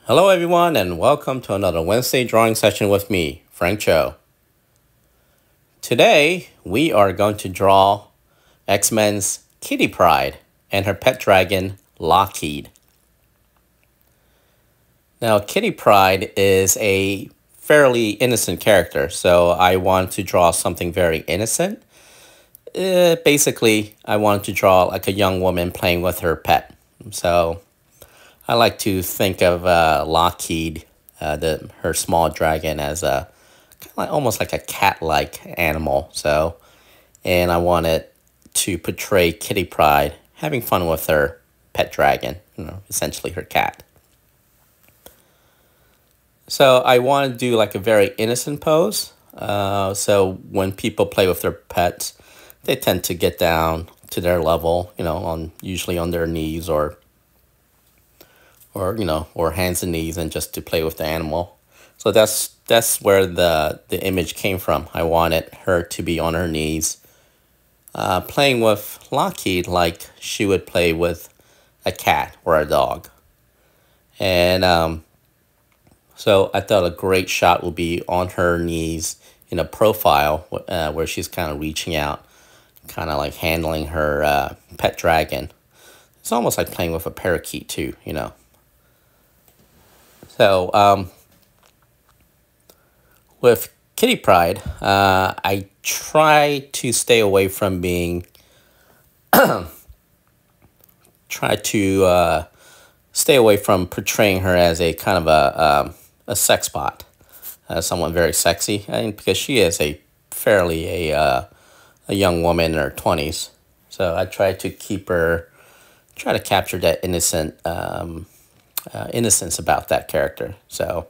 Hello, everyone, and welcome to another Wednesday drawing session with me, Frank Cho. Today, we are going to draw X-Men's Kitty Pryde and her pet dragon, Lockheed. Now, Kitty Pryde is a fairly innocent character, so I want to draw something very innocent. Basically, I wanted to draw like a young woman playing with her pet. So I like to think of Lockheed, her small dragon, as a kind of like, almost like a cat-like animal. So, and I wanted to portray Kitty Pryde having fun with her pet dragon, essentially her cat. So I want to do like a very innocent pose. So when people play with their pets, they tend to get down to their level, on usually on their knees or hands and knees, and just to play with the animal. So that's where the image came from. I wanted her to be on her knees, playing with Lockheed like she would play with a cat or a dog. And so I thought a great shot would be on her knees in a profile where she's kind of reaching out, kind of like handling her pet dragon. It's almost like playing with a parakeet too. So with Kitty Pryde, I try to stay away from stay away from portraying her as a kind of a sex bot, someone very sexy. Because she is a young woman in her 20s. So I try to try to capture that innocence about that character. So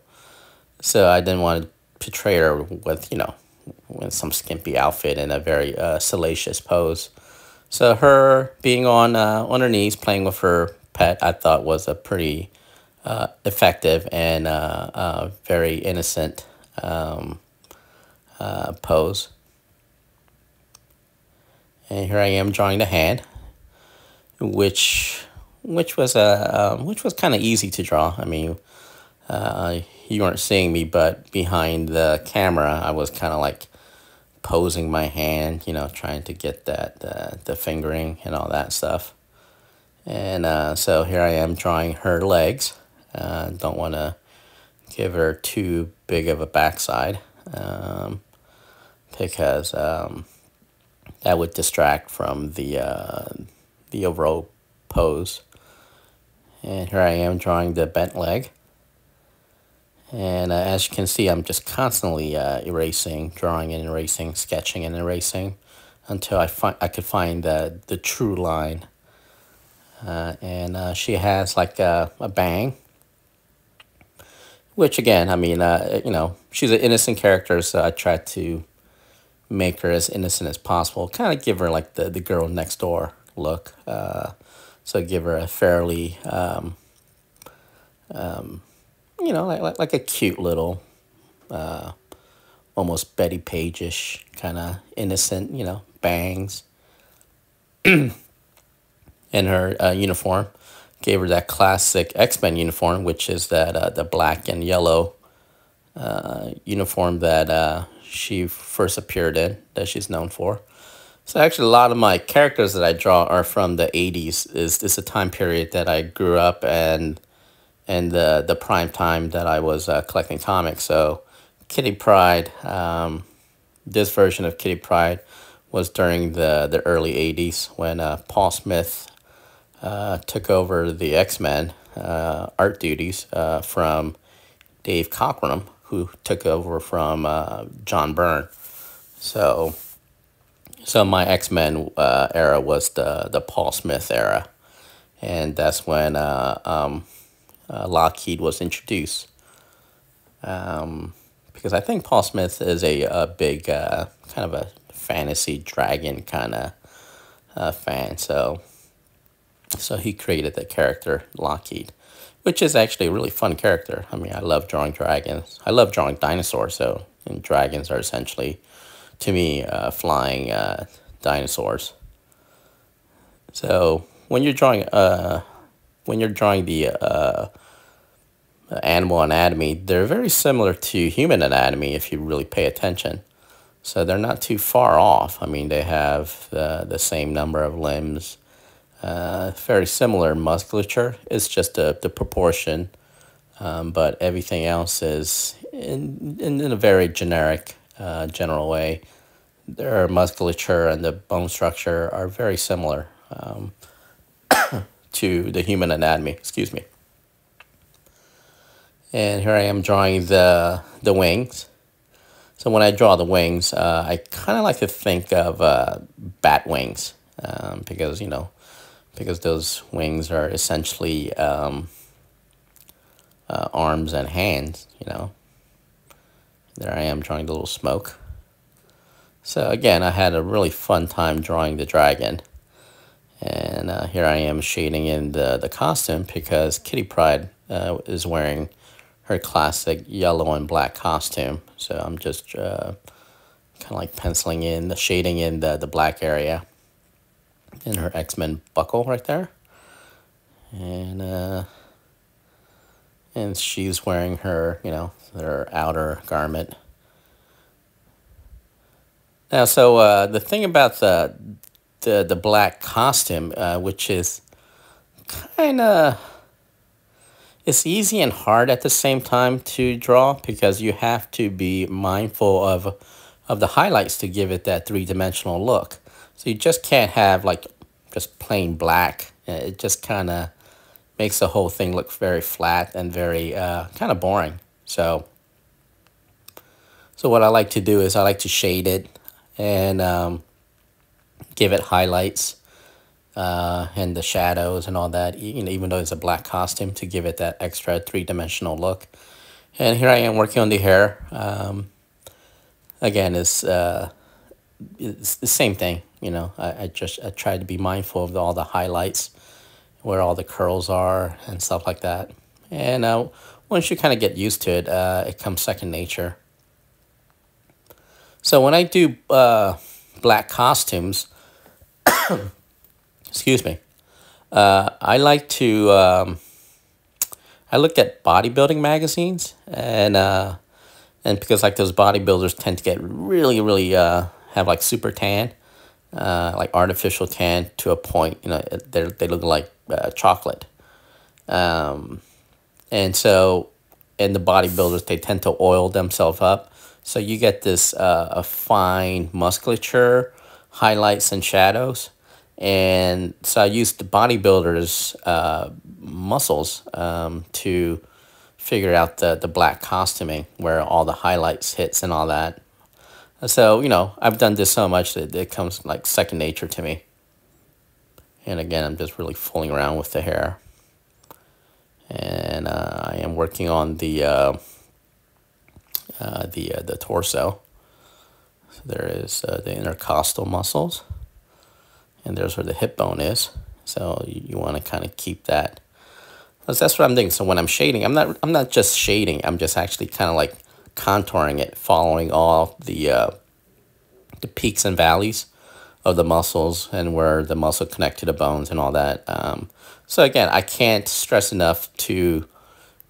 I didn't want to portray her with some skimpy outfit and a very salacious pose. So her being on her knees playing with her pet, I thought was a pretty effective and very innocent pose. And here I am drawing the hand, which was kind of easy to draw. I mean, you weren't seeing me, but behind the camera, I was kind of like posing my hand, trying to get the fingering and all that stuff. And so here I am drawing her legs. Don't want to give her too big of a backside, because that would distract from the overall pose. And here I am drawing the bent leg. And as you can see, I'm just constantly erasing, drawing and erasing, sketching and erasing until I could find the true line. And she has like a bang, which again, I mean, she's an innocent character, so I tried to make her as innocent as possible. Kind of give her like the girl next door look. So give her a fairly, like a cute little, almost Betty Page-ish kind of innocent, bangs. In her uniform. Gave her that classic X-Men uniform, which is that the black and yellow uniform that she first appeared in, that she's known for. So actually, a lot of my characters that I draw are from the 80s. Is a time period that I grew up and the prime time that I was collecting comics. So Kitty Pryde, this version of Kitty Pryde was during the early 80s when Paul Smith took over the X-Men art duties from Dave Cockrum, who took over from John Byrne. So my X-Men era was the Paul Smith era, and that's when Lockheed was introduced. Because I think Paul Smith is a big kind of a fantasy dragon kind of fan. So he created the character Lockheed, which is actually a really fun character. I mean, I love drawing dragons. I love drawing dinosaurs, and dragons are essentially, to me, flying dinosaurs. So when you're drawing the animal anatomy, they're very similar to human anatomy if you really pay attention. So they're not too far off. I mean, they have the same number of limbs, very similar musculature. It's just the proportion, but everything else is in a very generic, general way. Their musculature and the bone structure are very similar to the human anatomy. Excuse me. And here I am drawing the wings. So when I draw the wings, I kind of like to think of bat wings, because because those wings are essentially arms and hands. There I am drawing the little smoke. So again, I had a really fun time drawing the dragon. And here I am shading in the costume because Kitty Pryde is wearing her classic yellow and black costume. So I'm just kind of like penciling in, the shading in the black area in her X-Men buckle right there. And she's wearing her, her outer garment. Now, so the thing about the black costume, which is kind of, it's easy and hard at the same time to draw because you have to be mindful of the highlights to give it that three-dimensional look. So you just can't have like just plain black. It just kind of makes the whole thing look very flat and very kind of boring. So what I like to do is I like to shade it and give it highlights and the shadows and all that, even though it's a black costume, to give it that extra three-dimensional look. And here I am working on the hair. Again, it's the same thing, I try to be mindful of all the highlights, where all the curls are and stuff like that. And once you kind of get used to it, it comes second nature. So when I do black costumes, excuse me, I like to, I look at bodybuilding magazines, and because like those bodybuilders tend to get really, really, have like super tan, like artificial tan to a point, they look like chocolate. And so, and the bodybuilders, they tend to oil themselves up. So you get this a fine musculature, highlights and shadows. And so I used the bodybuilders' muscles to figure out the black costuming, where all the highlights hits and all that. So, I've done this so much that it comes like second nature to me. And again, I'm just really fooling around with the hair. And I am working on the torso. So there is the intercostal muscles, and there's where the hip bone is. So you want to kind of keep that. That's what I'm doing. So when I'm shading, I'm not just shading. I'm just actually kind of like contouring it, following all the peaks and valleys of the muscles and where the muscle connect to the bones and all that. So again, I can't stress enough to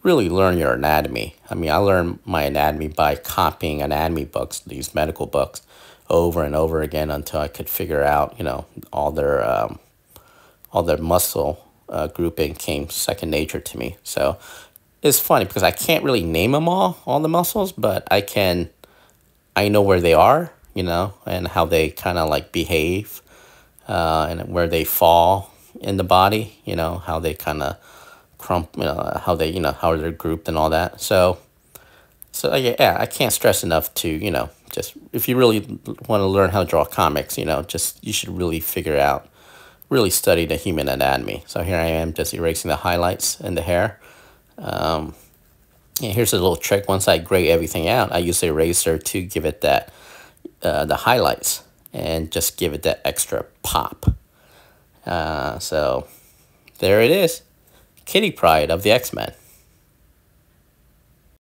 really learn your anatomy. I mean, I learned my anatomy by copying anatomy books, these medical books, over and over again until I could figure out, all their muscle grouping came second nature to me. So it's funny because I can't really name them all the muscles, but I know where they are, and how they kind of like behave, and where they fall in the body, how they kind of how they, how they're grouped and all that. So yeah, I can't stress enough to, just if you really want to learn how to draw comics, you should really really study the human anatomy. So here I am just erasing the highlights in the hair. And here's a little trick. Once I gray everything out, I use the eraser to give it that, the highlights, and just give it that extra pop. So there it is. Kitty Pryde of the X-Men.